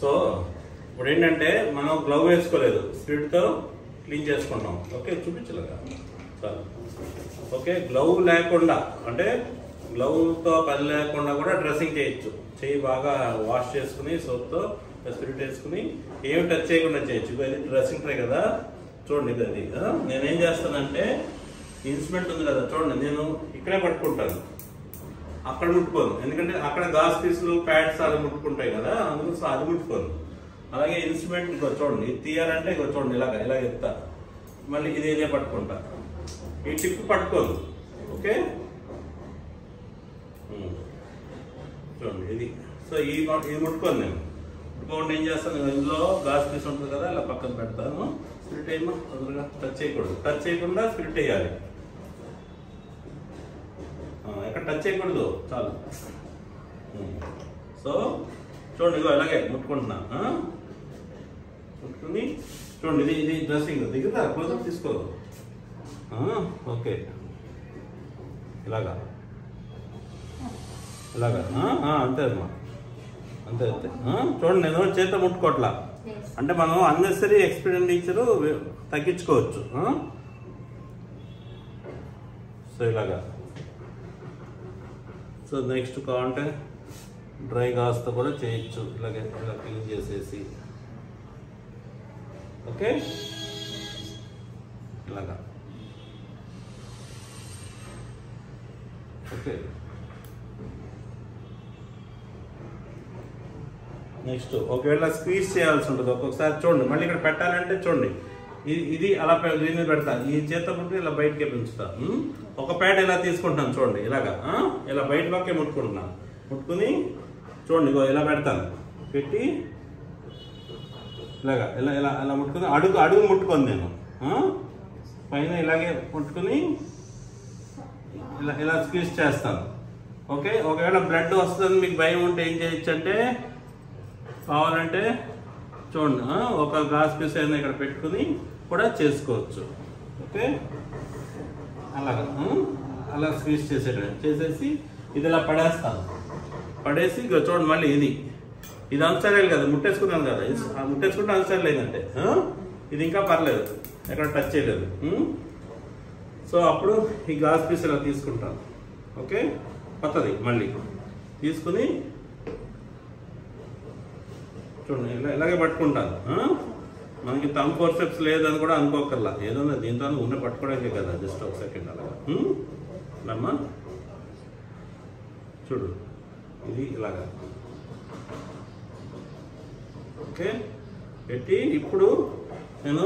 So ఇప్పుడు ఏంటంటే మనం గ్లవ్ వేసుకోలేదు, స్పిరిట్తో క్లీన్ చేసుకుంటాం. ఓకే, చూపించలేదా? చాలు. ఓకే, గ్లవ్ లేకుండా అంటే గ్లవ్తో పని లేకుండా కూడా డ్రెస్సింగ్ చేయొచ్చు. చెయ్యి బాగా వాష్ చేసుకుని సోప్తో స్పిరిట్ వేసుకుని ఏమి టచ్ చేయకుండా చేయొచ్చు. ఇది డ్రెస్సింగ్ ట్రే కదా, చూడండి. ఇది అది నేనేం చేస్తానంటే ఇన్స్ట్రుమెంట్ ఉంది కదా, చూడండి, నేను ఇక్కడే పట్టుకుంటాను, అక్కడ ముట్టుకోను. ఎందుకంటే అక్కడ గాస్ పీసులు ప్యాడ్స్ అది ముట్టుకుంటాయి కదా, అందుకు అది ముట్టుకోను. అలాగే ఇన్స్ట్రుమెంట్ చూడండి, ఇది తీయాలంటే ఇక చూడండి ఇలా ఎత్తా, మళ్ళీ ఇదే పట్టుకుంటా, ఈ టిప్ పట్టుకోను. ఓకే, చూడండి ఇది. సో ఇది ముట్టుకోను నేను. ముట్టుకోండి ఏం చేస్తాను, ఇందులో గాస్ పీస్ ఉంటుంది కదా, ఇలా పక్కన పెడతాను. స్పిరిట్ ఏమో తొందరగా టచ్ చేయకూడదు, టచ్ చేయకుండా స్పిరిట్ వేయాలి. ఎక్కడ టచ్ చేయకూడదు, చాలు. సో చూడండి, ఇగో ఇలాగే ముట్టుకుంటున్నా. ముట్టుకుని చూడండి, ఇది డ్రెస్సింగ్ దిగుతా, క్లోజప్ తీసుకోదు. ఓకే, ఇలాగా అంతే అమ్మా, అంతే. చూడండి, నేను చేత ముట్టుకోవట్లా, అంటే మనం అన్నెసరీ ఎక్స్పెండిచర్ తగ్గించుకోవచ్చు. సో ఇలాగా. సో నెక్స్ట్ కావాలంటే డ్రై గాస్తో కూడా చేయొచ్చు, ఇలాగే ఇలా క్లీన్ చేసేసి. ఓకే, ఇలాగా. ఓకే, నెక్స్ట్ ఒకవేళ స్క్వీజ్ చేయాల్సి ఉంటుంది ఒక్కొక్కసారి. చూడండి, మళ్ళీ ఇక్కడ పెట్టాలంటే చూడండి, ఇది అలా దీని మీద పెడతా, ఈ చేత ముట్టుకుని ఇలా బయటకే పెంచుతా. ఒక ప్యాడ్ ఇలా తీసుకుంటాను, చూడండి, ఇలాగా ఇలా బయటలోకే ముట్టుకుంటున్నాను. ముట్టుకుని చూడండి, ఇలా పెడతాను, పెట్టి ఇలాగా ఇలా ముట్టుకుని అడుగు ముట్టుకొని నేను పైన ఇలాగే ముట్టుకుని ఇలా స్క్వీజ్ చేస్తాను. ఓకే, ఒకవేళ బ్లడ్ వస్తుందని మీకు భయం ఉంటే ఏం చేయొచ్చు అంటే, కావాలంటే చూడండి, ఒక గాస్ పీస్ అయినా ఇక్కడ పెట్టుకుని కూడా చేసుకోవచ్చు. ఓకే, అలా స్క్వీజ్ చేసేసి ఇది ఇలా పడేస్తాను. పడేసి ఇక చూడండి, మళ్ళీ ఇది అన్సర్లేదు కదా, ముట్టేసుకున్నాను కదా, ముట్టేసుకుంటే అన్సర్ లేదంటే ఇది ఇంకా పర్లేదు, ఎక్కడ టచ్ చేయలేదు. సో అప్పుడు ఈ గాస్ పీస్ ఇలా తీసుకుంటాను. ఓకే, కొత్తది మళ్ళీ తీసుకుని చూడండి, ఇలాగే పట్టుకుంటాను. మనకి థంబ్ ఫోర్సెప్స్ లేదని కూడా అనుకోకర్లా, ఏదన్నా దీంతో ఉన్న పట్టుకోవడానికి కదా, జస్ట్ ఒక సెకండ్ అలాగా. అమ్మా చూడు, ఇది ఇలాగా. ఓకే, పెట్టి ఇప్పుడు నేను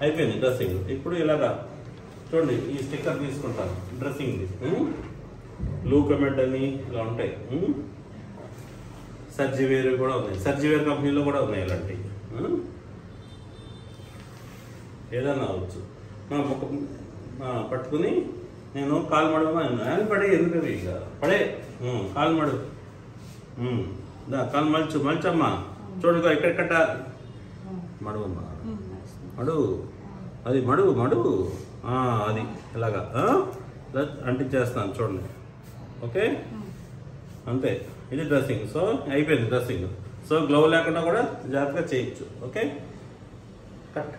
అయిపోయింది డ్రెస్సింగ్. ఇప్పుడు ఇలాగా చూడండి, ఈ స్టిక్కర్ తీసుకుంటాను డ్రెస్సింగ్ది. లూకమెడ్ అని ఇలా ఉంటాయి, సర్జివేర్ కూడా ఉన్నాయి, సర్జివేర్ కంపెనీలో కూడా ఉన్నాయి ఇలాంటివి. ఏదన్నా అవచ్చు. పట్టుకుని నేను కాలు మడవ పడే, ఎందుకవి ఇక పడే, కాలు మడు, కాలు మల్చమ్మా. చూడుగా ఇక్కడెక్కడ మడువమ్మా, అది మడువు అది ఇలాగా అంటించేస్తాను, చూడండి. ఓకే, అంతే, ఇది డ్రెస్సింగ్. సో అయిపోయింది డ్రెస్సింగ్. సో గ్లవ్ లేకుండా కూడా జాగ్రత్తగా చేయొచ్చు. Okay, cut.